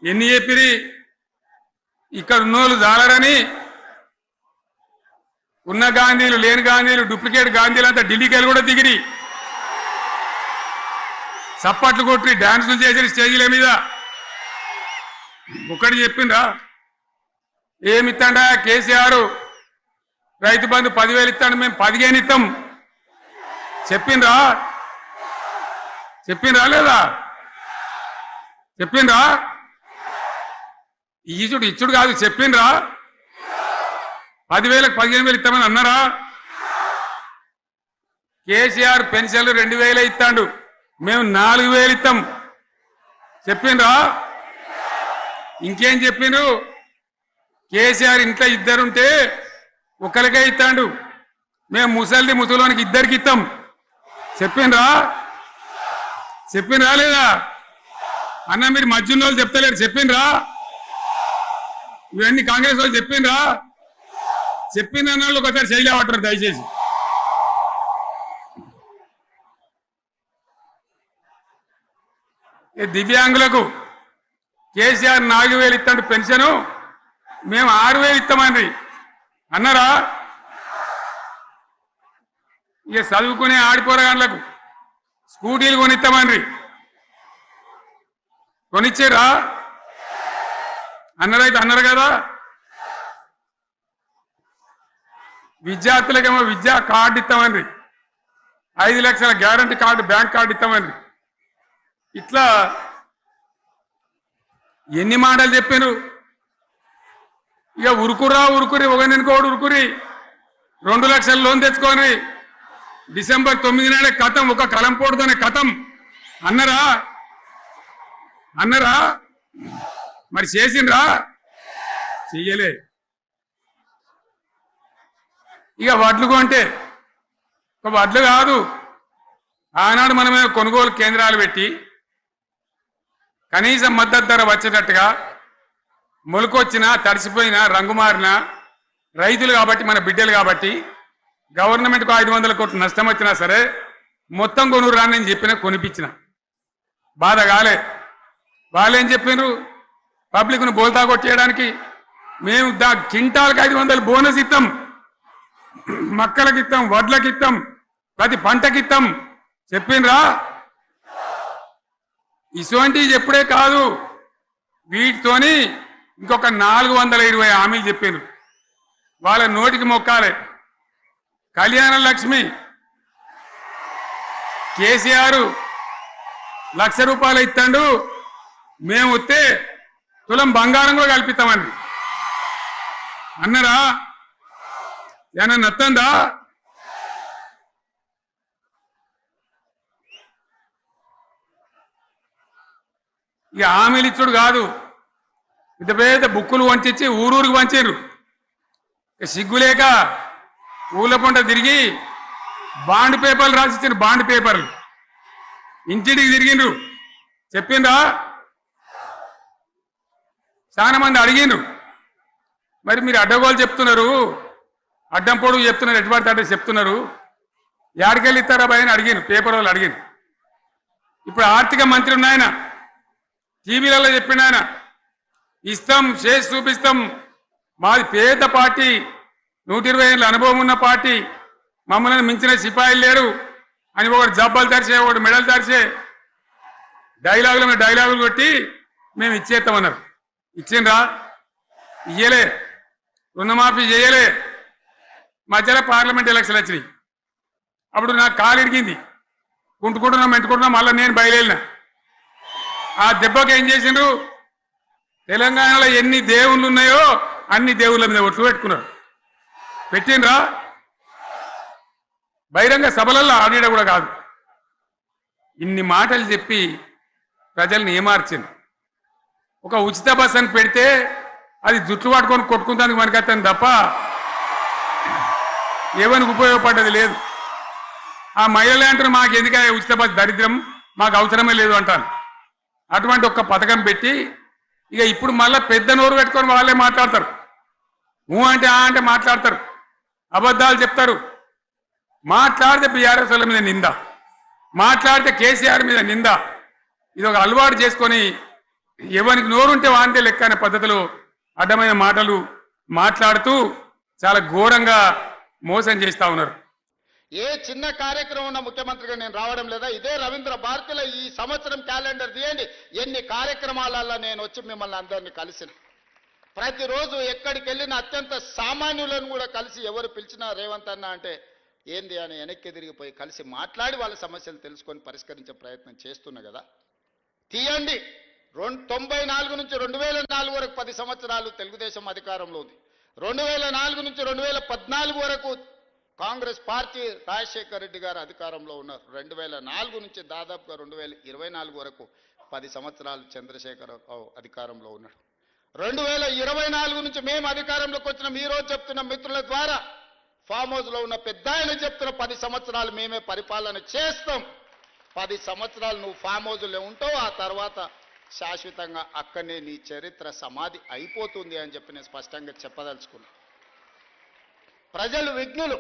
ఎన్ని చెప్పిరి ఇక్కడ ఉన్నోళ్ళు జాలరని ఉన్న గాంధీలు లేని గాంధీలు డూప్లికేట్ గాంధీలు అంతా ఢిల్లీకి వెళ్ళి కూడా దిగిరి చప్పట్లు కొట్టి డాన్సులు చేసిన స్టేజీల మీద ఒకటి చెప్పిండ్రా ఏమిత్తాడా కేసీఆర్ రైతు బంధు 10,000 ఇస్తాడు మేము 15 ఇస్తాం చెప్పిండ్రా లేదా చెప్పిండ్రా ఇచ్చుడు కాదు చెప్పిండ్రా 10,000కు 15,000 ఇస్తామని అన్నారా కేసీఆర్ పెన్షన్లు 2,000 ఇస్తాడు మేము 4,000 ఇస్తాం చెప్పిండ్రా ఇంకేం చెప్పిండ్రు కేసీఆర్ ఇంట్లో ఇద్దరుంటే ఒకరికే ఇస్తాడు మేము ముసలోనికి ఇద్దరికి ఇస్తాం చెప్పిండ్రా లేదా అన్న మీరు మధ్యన్న వాళ్ళు చెప్తలేరు చెప్పిండ్రా ఇవన్నీ కాంగ్రెస్ వాళ్ళు చెప్పిందన్న వాళ్ళు ఒకసారి చేయలేవటారు దయచేసి దివ్యాంగులకు కేసీఆర్ 4,000 ఇస్తాడు పెన్షను మేము 6,000 ఇస్తామండి అన్నారా ఇక చదువుకునే ఆడిపోరగాళ్ళకు స్కూటీలు కొనిస్తామండ్రి కొనిచ్చారా అన్నారు కదా విద్యార్థులకేమో విద్యా కార్డు ఇస్తామండ్రి 5 లక్షల గ్యారంటీ కార్డు బ్యాంక్ కార్డు ఇస్తామండ్రి ఇట్లా ఎన్ని మాటలు చెప్పారు ఇక ఉరుకురి ఒకరినికోడు ఉరుకురి 2 లక్షల లోన్ తెచ్చుకొని డిసెంబర్ 9 నాడే కథం ఒక కలంపోటుతోనే కథం అన్నరా మరి చేసిండ్రా చెయ్యలే ఇక వడ్లు కొంటే ఒక వడ్లు కాదు ఆనాడు మనమే కొనుగోలు కేంద్రాలు పెట్టి కనీసం మద్దతు ధర వచ్చేటట్టుగా మొలకొచ్చినా తడిసిపోయినా రంగు మారినా రైతులు కాబట్టి మన బిడ్డలు కాబట్టి గవర్నమెంట్కు 500 కోట్లు నష్టం వచ్చినా సరే మొత్తం కొనురా నేను చెప్పిన కొనిపించిన బాధ కాలే వాళ్ళేం చెప్పిండ్రు పబ్లిక్ను బోల్తా కొట్టేయడానికి మేము క్వింటాల్కి 500 బోనస్ ఇస్తాం మక్కలకి ఇస్తాం వడ్లకి ఇస్తాం ప్రతి పంటకి ఇస్తాం చెప్పిండ్రా ఇటువంటివి చెప్పుడే కాదు వీటితోని ఇంకొక 420 హామీలు చెప్పిండ్రు వాళ్ళ నోటికి మొక్కాలే కళ్యాణ లక్ష్మి కేసీఆర్ 1,00,000 రూపాయలు ఇస్తాడు మేము వస్తే తులం బంగారం కూడా కల్పిస్తామండి అన్నరా ఏమన్నా నత్తందా ఇక హామీలు ఇచ్చుడు కాదు పెద్ద పెద్ద బుక్కులు వంచి ఊరూరికి వంచారు సిగ్గులేక ఊళ్ళ పంట తిరిగి బాండ్ పేపర్లు రాసిచ్చారు బాండ్ పేపర్లు ఇంటింటికి తిరిగిండ్రు చెప్పిండ్రా చాలా మంది అడిగిండ్రు మరి మీరు అడ్డగోలు చెప్తున్నారు అడ్డం పొడుగు చెప్తున్నారు ఎటువంటి అంటే చెప్తున్నారు యాడికెళ్ళి ఇస్తారా భయ అని అడిగాను పేపర్ వాళ్ళు అడిగాను ఇప్పుడు ఆర్థిక మంత్రి ఉన్నాయన టీవీలలో చెప్పిండు ఆయన ఇస్తాం చేసి చూపిస్తాం మాది పేద పార్టీ 120 ఏళ్ళ అనుభవం ఉన్న పార్టీ మమ్మల్ని మించిన సిపాయిలు లేరు అని ఒకటి జబ్బలు తరిచే ఒకటి మెడలు తరిచే డైలాగులు కొట్టి మేము ఇచ్చేస్తామన్నారు ఇచ్చిండ్రా ఇయ్యలే రుణమాఫీ చేయలే మధ్యలో పార్లమెంట్ ఎలక్షన్లు వచ్చినాయి అప్పుడు నాకు కాలు ఇరిగింది కుంటుకుంటున్నాం మెంటుకుంటున్నాం మళ్ళీ నేను బయలుదేరిన ఆ దెబ్బకి ఏం చేసిండ్రు తెలంగాణలో ఎన్ని దేవుళ్ళు ఉన్నాయో అన్ని దేవుళ్ళ మీద ఒట్లు పెట్టుకున్నారు పెట్టిండ్రా బహిరంగ సభలలో ఆడిడ కూడా కాదు ఇన్ని మాటలు చెప్పి ప్రజల్ని ఏమార్చింది ఒక ఉచిత బస్ అని పెడితే అది జుట్లు పట్టుకొని కొట్టుకుంటానికి మనకత్తాను తప్ప ఏమనికి ఉపయోగపడ్డది లేదు ఆ మహిళలే అంటారు మాకు ఎందుకంటే ఉచిత బస్ దరిద్రం మాకు అవసరమే లేదు అంటారు అటువంటి ఒక పథకం పెట్టి ఇక ఇప్పుడు మళ్ళీ పెద్ద నోరు పెట్టుకొని వాళ్ళే మాట్లాడతారు అంటే అంటే మాట్లాడతారు అబద్ధాలు చెప్తారు మాట్లాడితే బీఆర్ఎస్ వాళ్ళ మీద నింద మాట్లాడితే కేసీఆర్ మీద నింద ఇది ఒక అలవాటు చేసుకొని ఎవరికి నోరుంటే వాంతే లెక్క అనే పద్ధతిలో అడ్డమైన మాటలు మాట్లాడుతూ చాలా ఘోరంగా మోసం చేస్తా ఉన్నారు. ఏ చిన్న కార్యక్రమం ఉన్న ముఖ్యమంత్రిగా నేను రావడం లేదా? ఇదే రవీంద్ర భారతిలో ఈ సంవత్సరం క్యాలెండర్ తీయండి, ఎన్ని కార్యక్రమాలలో నేను వచ్చి మిమ్మల్ని అందరినీ కలిసిన. ప్రతిరోజు ఎక్కడికి వెళ్ళిన అత్యంత సామాన్యులను కూడా కలిసి ఎవరు పిలిచినా రేవంత్ అన్న అంటే ఏంది అని వెనక్కి తిరిగిపోయి కలిసి మాట్లాడి వాళ్ళ సమస్యలు తెలుసుకొని పరిష్కరించే ప్రయత్నం చేస్తున్నా కదా. తీయండి, 94 నుంచి 2004 వరకు 10 సంవత్సరాలు తెలుగుదేశం అధికారంలో ఉంది. 2004 నుంచి 2014 వరకు కాంగ్రెస్ పార్టీ రాజశేఖర రెడ్డి గారు అధికారంలో ఉన్నారు. 2004 నుంచి దాదాపుగా 2024 వరకు 10 సంవత్సరాలు చంద్రశేఖరరావు అధికారంలో ఉన్నాడు. 2024 నుంచి మేము అధికారంలోకి వచ్చిన ఈ రోజు చెప్తున్న మిత్రుల ద్వారా ఫామ్ హౌస్ లో ఉన్న పెద్ద ఆయన చెప్తున్న 10 సంవత్సరాలు మేమే పరిపాలన చేస్తాం. 10 సంవత్సరాలు నువ్వు ఫామ్ హౌస్లో ఉంటావు, ఆ తర్వాత శాశ్వతంగా అక్కడనే నీ చరిత్ర సమాధి అయిపోతుంది అని చెప్పి నేను స్పష్టంగా చెప్పదలుచుకున్నా. ప్రజలు విఘ్నులు,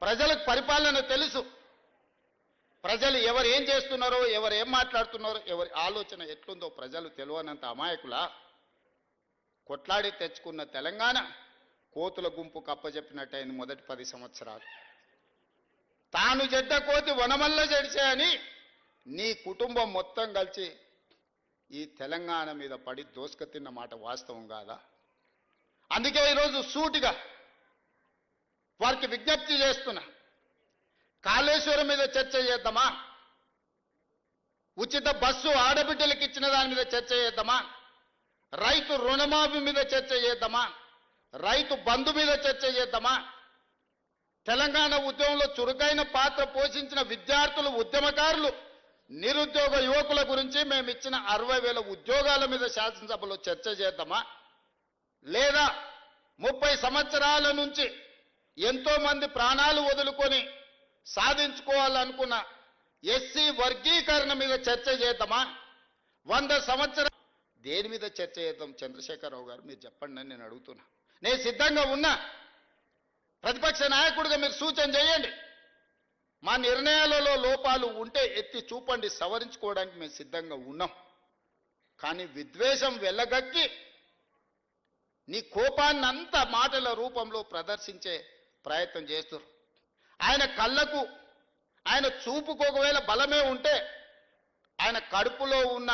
ప్రజలకు పరిపాలన తెలుసు. ప్రజలు ఎవరు ఏం చేస్తున్నారో, ఎవరు ఏం మాట్లాడుతున్నారో, ఎవరి ఆలోచన ఎట్లుందో ప్రజలు తెలియనంత అమాయకులా. కొట్లాడి తెచ్చుకున్న తెలంగాణ కోతుల గుంపు కప్పజెప్పినట్టయింది మొదటి 10 సంవత్సరాలు. తాను చెడ్డ కోతి వనమల్ల జడిచే అని నీ కుటుంబం మొత్తం కలిసి ఈ తెలంగాణ మీద పడి దోసుక తిన్న మాట వాస్తవం కాదా? అందుకే ఈరోజు సూటిగా వారికి విజ్ఞప్తి చేస్తున్నా. కాళేశ్వరం మీద చర్చ చేద్దామా? ఉచిత బస్సు ఆడబిడ్డలకు ఇచ్చిన దాని మీద చర్చ చేద్దామా? రైతు రుణమాఫీ మీద చర్చ చేద్దామా? రైతు బంధు మీద చర్చ చేద్దామా? తెలంగాణ ఉద్యమంలో చురుకైన పాత్ర పోషించిన విద్యార్థులు, ఉద్యమకారులు, నిరుద్యోగ యువకుల గురించి మేము ఇచ్చిన 60,000 ఉద్యోగాల మీద శాసనసభలో చర్చ చేద్దామా? లేదా 30 సంవత్సరాల నుంచి ఎంతో మంది ప్రాణాలు వదులుకొని సాధించుకోవాలనుకున్న ఎస్సీ వర్గీకరణ మీద చర్చ చేద్దామా? 100 సంవత్సరాలు దేని మీద చర్చ చేద్దాం? చంద్రశేఖరరావు గారు మీరు చెప్పండి అని నేను అడుగుతున్నా. నేను సిద్ధంగా ఉన్నా. ప్రతిపక్ష నాయకుడిగా మీరు సూచన చేయండి. మా నిర్ణయాలలో లోపాలు ఉంటే ఎత్తి చూపండి, సవరించుకోవడానికి మేము సిద్ధంగా ఉన్నాం. కానీ విద్వేషం వెళ్ళగక్కి నీ కోపాన్ని అంతా మాటల రూపంలో ప్రదర్శించే ప్రయత్నం చేస్తారు. ఆయన కళ్ళకు, ఆయన చూపుకు ఒకవేళ బలమే ఉంటే ఆయన కడుపులో ఉన్న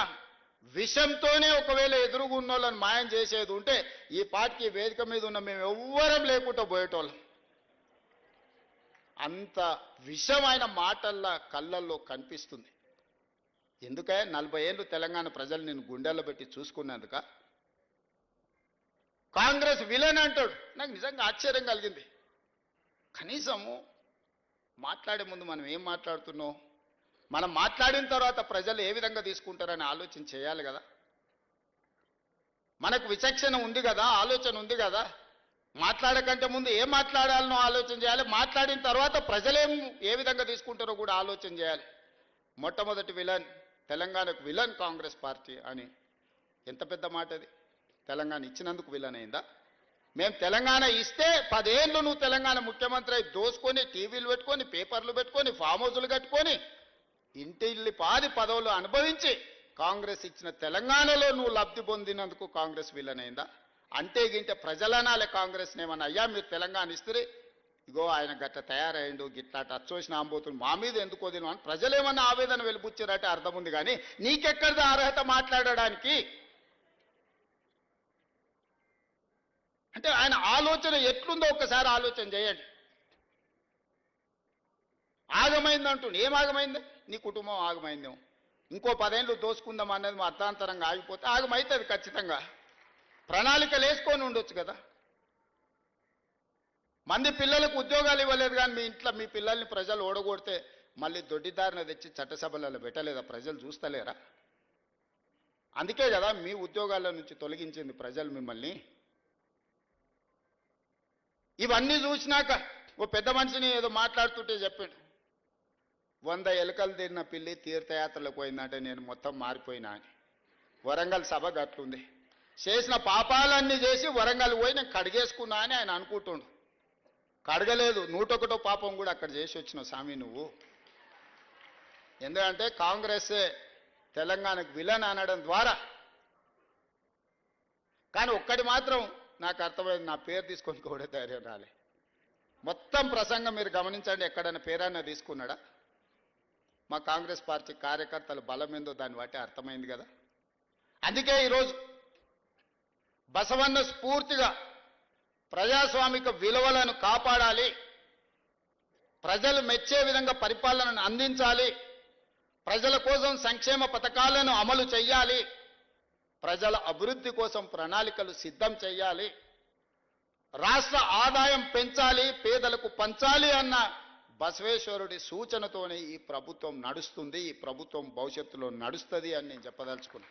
విషంతోనే ఒకవేళ ఎదురుగున్న వాళ్ళని మాయం చేసేది ఉంటే ఈ పార్టీకి వేదిక మీద ఉన్న మేము ఎవ్వరం లేకుండా పోయేటోళ్ళం. అంత విషం ఆయన మాటల్లో కళ్ళల్లో కనిపిస్తుంది. ఎందుకే 40 ఏళ్ళు తెలంగాణ ప్రజలు నేను గుండెల్లో పెట్టి చూసుకున్నందుక. కాంగ్రెస్ విలన్ అంటాడు. నాకు నిజంగా ఆశ్చర్యం కలిగింది. కనీసము మాట్లాడే ముందు మనం ఏం మాట్లాడుతున్నాం, మనం మాట్లాడిన తర్వాత ప్రజలు ఏ విధంగా తీసుకుంటారని ఆలోచన చేయాలి కదా. మనకు విచక్షణ ఉంది కదా, ఆలోచన ఉంది కదా. మాట్లాడకంటే ముందు ఏం మాట్లాడాలనో ఆలోచన చేయాలి. మాట్లాడిన తర్వాత ప్రజలేం ఏ విధంగా తీసుకుంటారో కూడా ఆలోచన చేయాలి. మొట్టమొదటి విలన్, తెలంగాణకు విలన్ కాంగ్రెస్ పార్టీ అని ఎంత పెద్ద మాట అది. తెలంగాణ ఇచ్చినందుకు విలన్ అయిందా? మేము తెలంగాణ ఇస్తే 10 ఏళ్ళు నువ్వు తెలంగాణ ముఖ్యమంత్రి అయి దోసుకొని టీవీలు పెట్టుకొని, పేపర్లు పెట్టుకొని, ఫామ్ హౌజులు కట్టుకొని, ఇంటిల్లి పాది పదవులు అనుభవించి కాంగ్రెస్ ఇచ్చిన తెలంగాణలో నువ్వు లబ్ధి పొందినందుకు కాంగ్రెస్ విలన్ అయిందా? అంటే గింటే ప్రజలనాలే కాంగ్రెస్ ఏమన్నా అయ్యా మీరు తెలంగాణ ఇస్తే ఇగో ఆయన గట్ట తయారయ్యిండు, గిట్లా అచ్చోసిన ఆంబోతులు మా మీద ఎందుకు వదిలిన అని ప్రజలేమన్నా ఆవేదన వెలిపుచ్చారంటే అర్థం ఉంది. కానీ నీకెక్కడిది అర్హత మాట్లాడడానికి? అంటే ఆయన ఆలోచన ఎట్లుందో ఒక్కసారి ఆలోచన చేయండి. ఆగమైందంటుండే. ఏం ఆగమైంది? నీ కుటుంబం ఆగమైందేమో. ఇంకో 10 ఏళ్ళు దోసుకుందాం అన్నది మా అర్థాంతరంగా ఆగిపోతే ఆగమైతుంది ఖచ్చితంగా. ప్రణాళికలు వేసుకొని ఉండొచ్చు కదా. మంది పిల్లలకు ఉద్యోగాలు ఇవ్వలేదు కానీ మీ ఇంట్లో మీ పిల్లల్ని ప్రజలు ఓడగొడితే మళ్ళీ దొడ్డిదారిన తెచ్చి చట్టసభలలో పెట్టలేదా? ప్రజలు చూస్తలేరా? అందుకే కదా మీ ఉద్యోగాల నుంచి తొలగించింది ప్రజలు మిమ్మల్ని. ఇవన్నీ చూసినాక ఓ పెద్ద మనిషిని ఏదో మాట్లాడుతుంటే చెప్పాడు, 100 ఎలుకలు తిన్న పిల్లి తీర్థయాత్రలకు పోయిందంటే నేను మొత్తం మారిపోయినా అని. వరంగల్ సభ గట్లుంది. చేసిన పాపాలన్నీ చేసి వరంగల్ పోయి నేను కడిగేసుకున్నా అని ఆయన అనుకుంటుండు. కడగలేదు, 101 పాపం కూడా అక్కడ చేసి వచ్చిన స్వామి నువ్వు. ఎందుకంటే కాంగ్రెస్ తెలంగాణకు విలన్ అనడం ద్వారా కానీ ఒక్కటి మాత్రం నాకు అర్థమైంది, నా పేరు తీసుకొని కూడా ధైర్యం రాలే. మొత్తం ప్రసంగం మీరు గమనించండి, ఎక్కడైనా పేరైనా తీసుకున్నాడా? మా కాంగ్రెస్ పార్టీ కార్యకర్తల బలం ఏందో దాన్ని బట్టి అర్థమైంది కదా. అందుకే ఈరోజు బసవన్న స్ఫూర్తిగా ప్రజాస్వామిక విలువలను కాపాడాలి, ప్రజలు మెచ్చే విధంగా పరిపాలనను అందించాలి, ప్రజల కోసం సంక్షేమ పథకాలను అమలు చేయాలి, ప్రజల అభివృద్ధి కోసం ప్రణాళికలు సిద్ధం చేయాలి, రాష్ట్ర ఆదాయం పెంచాలి, పేదలకు పంచాలి అన్న బసవేశ్వరుడి సూచనతోనే ఈ ప్రభుత్వం నడుస్తుంది, ఈ ప్రభుత్వం భవిష్యత్తులో నడుస్తుంది అని నేను చెప్పదలుచుకున్నాను.